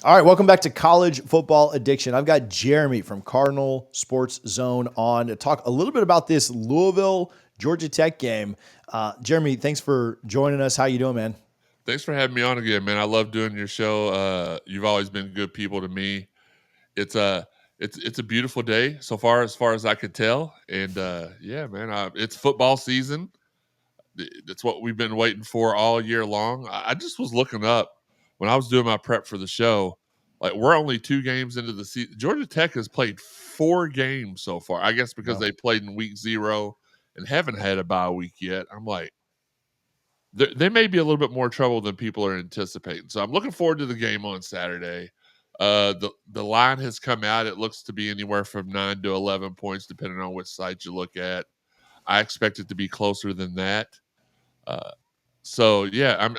All right, welcome back to College Football Addiction. I've got Jeremy from Cardinal Sports Zone on to talk a little bit about this Louisville Georgia Tech game. Jeremy, thanks for joining us. How you doing, man? Thanks for having me on again, man. I love doing your show. You've always been good people to me. It's a it's a beautiful day so far as I could tell, and yeah, man, it's football season. That's what we've been waiting for all year long. I just was looking up when I was doing my prep for the show. Like we're only 2 games into the season. Georgia Tech has played 4 games so far. I guess because Wow. they played in week 0 and haven't had a bye week yet. I'm like they may be a little bit more trouble than people are anticipating. So I'm looking forward to the game on Saturday. The line has come out. It looks to be anywhere from 9 to 11 points, depending on which side you look at. I expect it to be closer than that. Uh, so yeah, I'm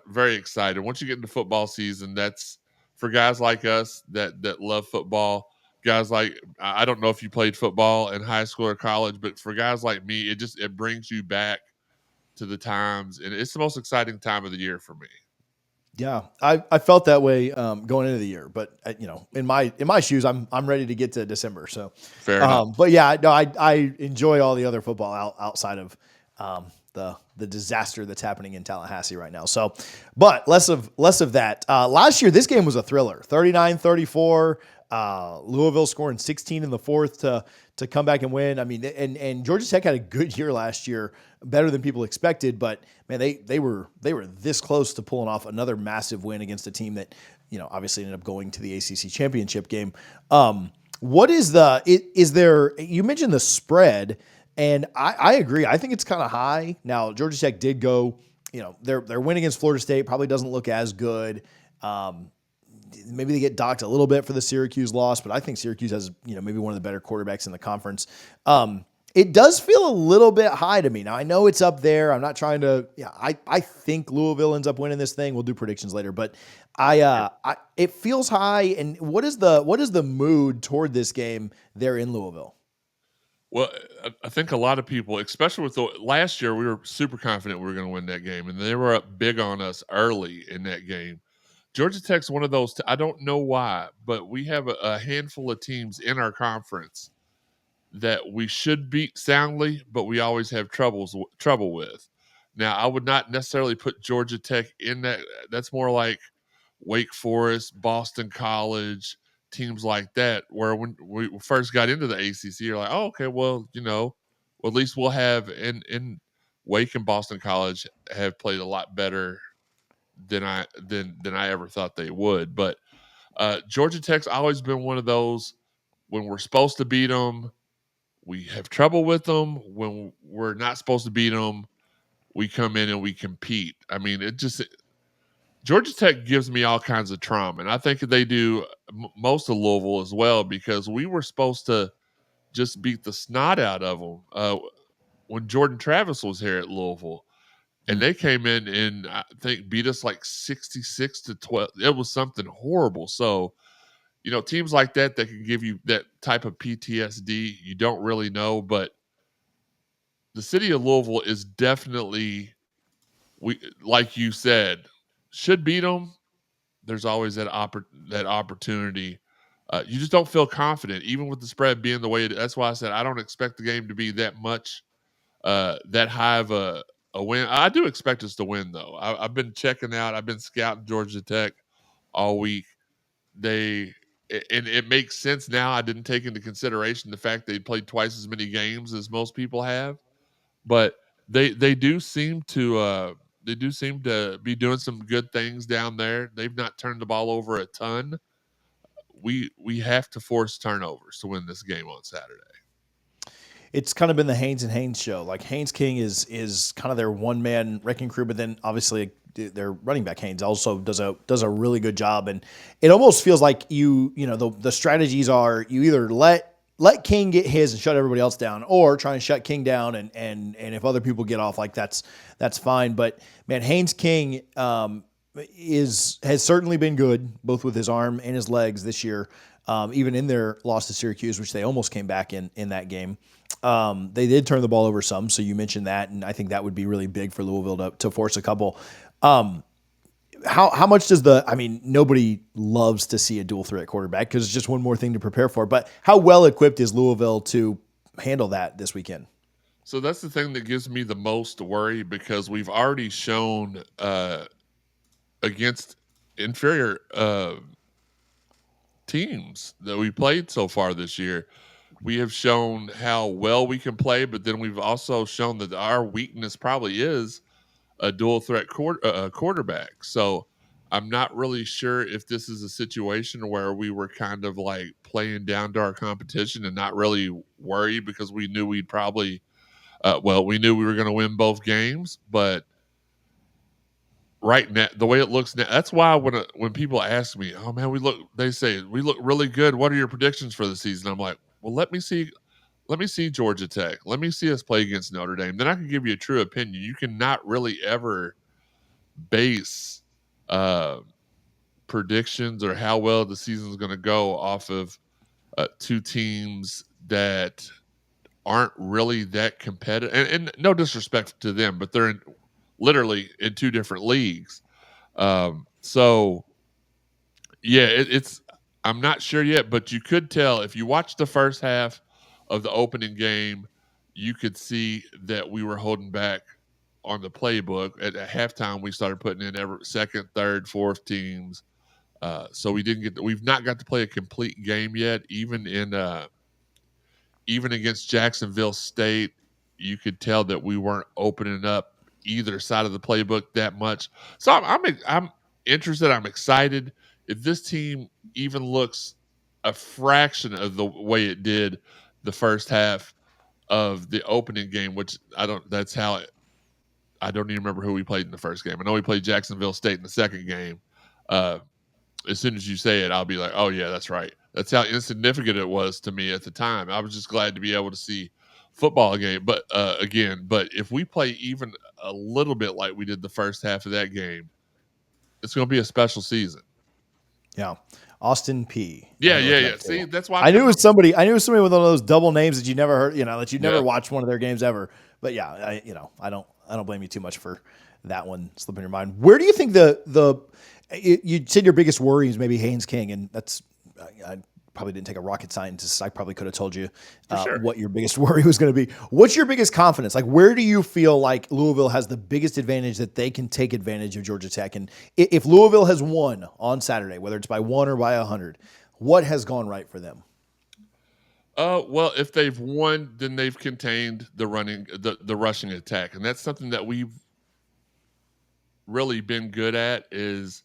very excited. Once you get into football season, that's for guys like us that love football. Guys like I don't know if you played football in high school or college, but for guys like me, it brings you back to the times, and it's the most exciting time of the year for me. Yeah, I felt that way going into the year, but in my shoes, I'm ready to get to December. So, Fair enough. but yeah, no, I enjoy all the other football outside of the disaster that's happening in Tallahassee right now. So, but less of that. Last year, this game was a thriller, 39-34. Louisville scoring 16 in the fourth to come back and win. I mean, and Georgia Tech had a good year last year, better than people expected. But man, they were this close to pulling off another massive win against a team that obviously ended up going to the ACC championship game. What is is there? You mentioned the spread, and I agree. I think it's kind of high. Now Georgia Tech did go. Their win against Florida State probably doesn't look as good. Maybe they get docked a little bit for the Syracuse loss, but I think Syracuse has, maybe one of the better quarterbacks in the conference. It does feel a little bit high to me. Now I know it's up there. I'm not trying to, I think Louisville ends up winning this thing. We'll do predictions later, but it feels high. And what is the mood toward this game there in Louisville? Well, I think a lot of people, especially with the last year, we were super confident we were going to win that game, and they were up big on us early in that game. Georgia Tech's one of those. I don't know why, but we have a handful of teams in our conference that we should beat soundly, but we always have trouble with. Now, I would not necessarily put Georgia Tech in that. That's more like Wake Forest, Boston College, teams like that. Where when we first got into the ACC, you're like, oh, okay, well, well, at least we'll have in Wake and Boston College have played a lot better than I ever thought they would. But Georgia Tech's always been one of those when we're supposed to beat them, we have trouble with them. When we're not supposed to beat them, we come in and we compete. I mean, Georgia Tech gives me all kinds of trauma, and I think they do most of Louisville as well because we were supposed to just beat the snot out of them when Jordan Travis was here at Louisville, and Mm. they came in and I think beat us like 66-12. It was something horrible. So teams like that can give you that type of PTSD. You don't really know, but the city of Louisville is definitely we like you said should beat them. There's always that opportunity. You just don't feel confident, even with the spread being the way it is. That's why I said I don't expect the game to be that much that high of a win. I do expect us to win though. I've been checking out. I've been scouting Georgia Tech all week. They and it makes sense now. I didn't take into consideration the fact they played twice as many games as most people have, but they do seem to be doing some good things down there. They've not turned the ball over a ton. We have to force turnovers to win this game on Saturday. It's kind of been the Haynes and Haynes show. Like Haynes King is kind of their one man wrecking crew, but then obviously their running back Haynes also does a really good job, and it almost feels like the strategies are you either let King get his and shut everybody else down, or try and shut King down, and if other people get off, like that's fine. But man, Haynes King has certainly been good both with his arm and his legs this year. Even in their loss to Syracuse, which they almost came back in that game. They did turn the ball over some, so you mentioned that, and I think that would be really big for Louisville to force a couple. Um, how much does I mean, nobody loves to see a dual threat quarterback because it's just one more thing to prepare for. But how well equipped is Louisville to handle that this weekend? So that's the thing that gives me the most worry because we've already shown against inferior teams that we played so far this year. We have shown how well we can play, but then we've also shown that our weakness probably is a dual threat quarterback. So I'm not really sure if this is a situation where we were kind of like playing down to our competition and not really worried because we knew we'd probably, we knew we were going to win both games, but right now, the way it looks now, that's why when people ask me, "Oh man, they say we look really good. What are your predictions for the season?" I'm like, "Well, let me see Georgia Tech. Let me see us play against Notre Dame. Then I can give you a true opinion. You cannot really ever base uh, predictions or how well the season is going to go off of two teams that aren't really that competitive. And no disrespect to them, but they're literally in two different leagues. So yeah, it's I'm not sure yet, but you could tell if you watch the first half of the opening game, you could see that we were holding back on the playbook. At halftime, we started putting in every second, third, fourth teams. So we've not got to play a complete game yet. Even against Jacksonville State, you could tell that we weren't opening up either side of the playbook that much. So I'm interested. I'm excited. If this team even looks a fraction of the way it did the first half of the opening game, which I don't. That's how I don't even remember who we played in the first game. I know we played Jacksonville State in the second game. Uh, as soon as you say it, I'll be like, oh yeah, that's right. That's how insignificant it was to me at the time. I was just glad to be able to see football again. But but if we play even a little bit like we did the first half of that game, it's going to be a special season. Yeah. Austin P. Let Yeah, me look yeah, it yeah. up See, too. that's why I I knew it couldn't. was somebody. I knew it was somebody with one of those double names that you never heard. That you never Yeah, watched one of their games ever. But yeah, I don't blame you too much for that one slipping your mind. Where do you think you said your biggest worry is maybe Haynes King, and that's I probably didn't take a rocket scientist. I probably could have told you for sure. what your biggest worry was going to be. What's your biggest confidence? Like, where do you feel like Louisville has the biggest advantage that they can take advantage of Georgia Tech? And if Louisville has won on Saturday, whether it's by 1 or by 100, what has gone right for them? Well, if they've won, then they've contained the rushing attack, and that's something that we've really been good at. Is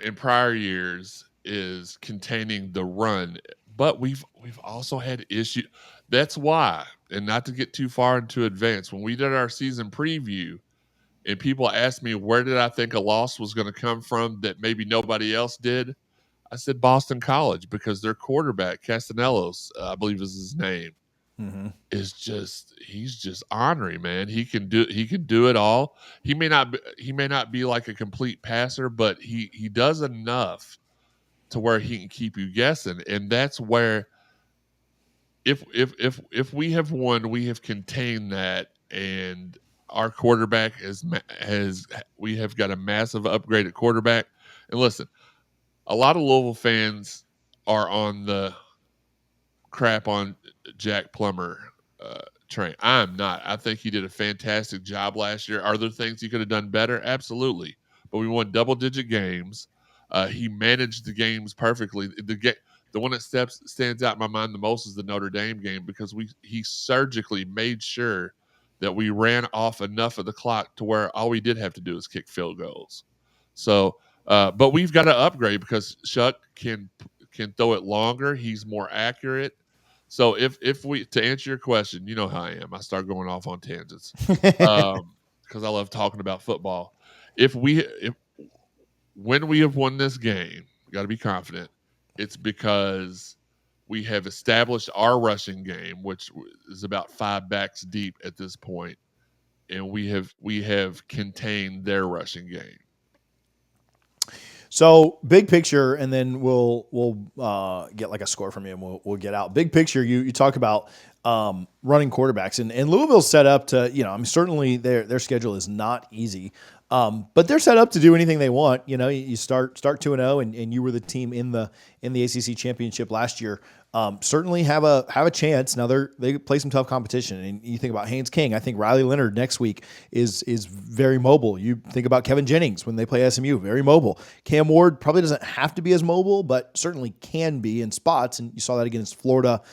in prior years is containing the run, but we've also had issue. That's why, and not to get too far into advance, when we did our season preview, and people asked me where did I think a loss was going to come from that maybe nobody else did, I said Boston College because their quarterback Castanelos, I believe is his name, Mm-hmm. he's just ornery, man. He can do it all. He may not be like a complete passer, but he does enough to where he can keep you guessing. And that's where if we have won, we have contained that, and our quarterback has we have got a massive upgrade at quarterback. And listen, a lot of Louisville fans are on the crap on Jack Plummer train. I'm not. I think he did a fantastic job last year. Are there things he could have done better? Absolutely. But we won double digit games. He managed the games perfectly. The one that stands out in my mind the most is the Notre Dame game because he surgically made sure that we ran off enough of the clock to where all we did have to do is kick field goals. So, but we've got to upgrade because Shuck can throw it longer. He's more accurate. So if we to answer your question, you know how I am. I start going off on tangents because I love talking about football. If when we have won this game, we got to be confident. It's because we have established our rushing game, which is about five backs deep at this point, and we have contained their rushing game. So big picture, and then we'll get like a score from you, and we'll get out. Big picture, you talk about running quarterbacks, and Louisville's set up to I mean certainly their schedule is not easy. But they're set up to do anything they want. You know, you start 2-0, and you were the team in the ACC championship last year. Certainly have a chance. Now they play some tough competition, and you think about Haynes King. I think Riley Leonard next week is very mobile. You think about Kevin Jennings when they play SMU, very mobile. Cam Ward probably doesn't have to be as mobile, but certainly can be in spots, and you saw that against Florida.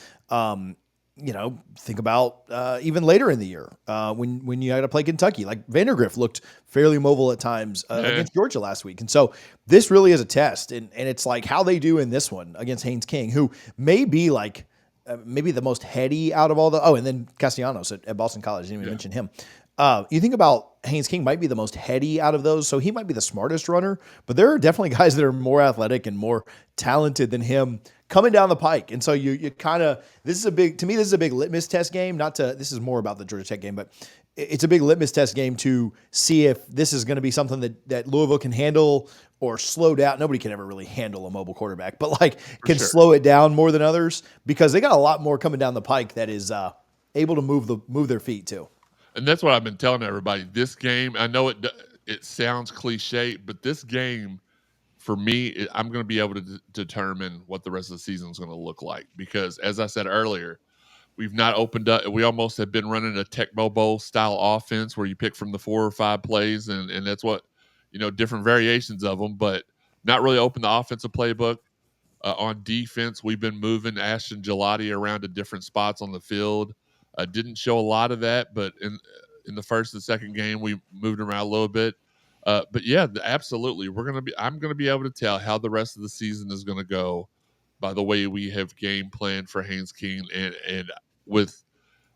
Think about even later in the year when you had to play Kentucky. Like Vandergrift looked fairly mobile at times against Georgia last week. And so this really is a test. And it's like how they do in this one against Haynes King, who may be like maybe the most heady out of all the – and then Castellanos at Boston College. I didn't even mention him. You think about Haynes King might be the most heady out of those, so he might be the smartest runner, but there are definitely guys that are more athletic and more talented than him coming down the pike. And so you kind of, this is a big litmus test game, this is more about the Georgia Tech game, but it's a big litmus test game to see if this is going to be something that Louisville can handle or slow down. Nobody can ever really handle a mobile quarterback, but can slow it down more than others because they got a lot more coming down the pike that is able to move their feet too. And that's what I've been telling everybody. This game, I know it sounds cliche, but this game, for me, I'm going to be able to determine what the rest of the season is going to look like. Because, as I said earlier, we've not opened up. We almost have been running a Tecmo Bowl style offense where you pick from the 4 or 5 plays, and that's what, different variations of them, but not really open the offensive playbook. On defense, we've been moving Ashton Gelati around to different spots on the field. Didn't show a lot of that, but in the first and second game, we moved around a little bit. But yeah, absolutely, I'm gonna be able to tell how the rest of the season is gonna go by the way we have game planned for Haynes King and with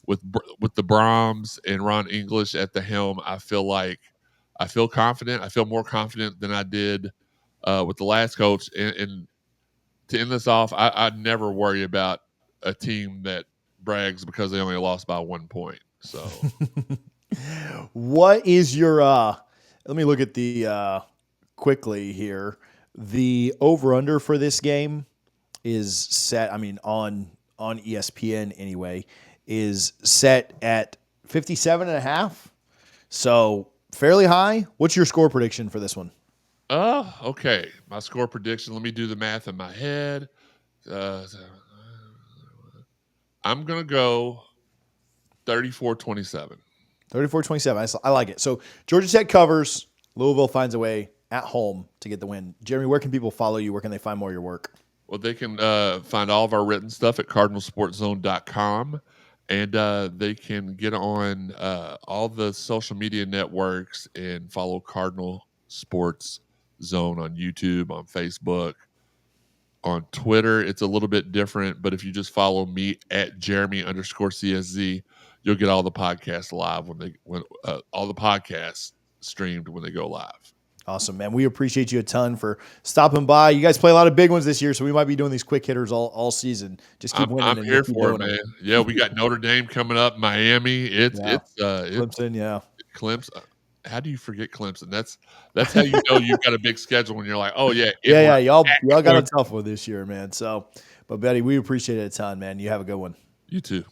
the Brahms and Ron English at the helm. I feel confident. I feel more confident than I did with the last coach. And to end this off, I'd never worry about a team that brags because they only lost by 1 point. So, what is your? Let me look at the quickly here. The over/under for this game is set. I mean, on ESPN anyway, is set at 57.5. So fairly high. What's your score prediction for this one? Okay. My score prediction. Let me do the math in my head. I'm gonna go 34-27. 34-27. I like it. So Georgia Tech covers. Louisville finds a way at home to get the win. Jeremy, where can people follow you? Where can they find more of your work? Well, they can find all of our written stuff at cardinalsportszone.com, and they can get on all the social media networks and follow Cardinal Sports Zone on YouTube, on Facebook, on Twitter. It's a little bit different, but if you just follow me at Jeremey_CSZ, you'll get all the podcasts live when all the podcasts streamed when they go live. Awesome, man. We appreciate you a ton for stopping by. You guys play a lot of big ones this year, so we might be doing these quick hitters all season. Just keep winning. I'm here for it, man. Yeah, we got Notre Dame coming up, Miami. Clemson, yeah. Clemson. How do you forget Clemson? That's how you know you've got a big schedule when you're like, oh yeah, y'all got a tough one this year, man. So, but Betty, we appreciate it a ton, man. You have a good one. You too.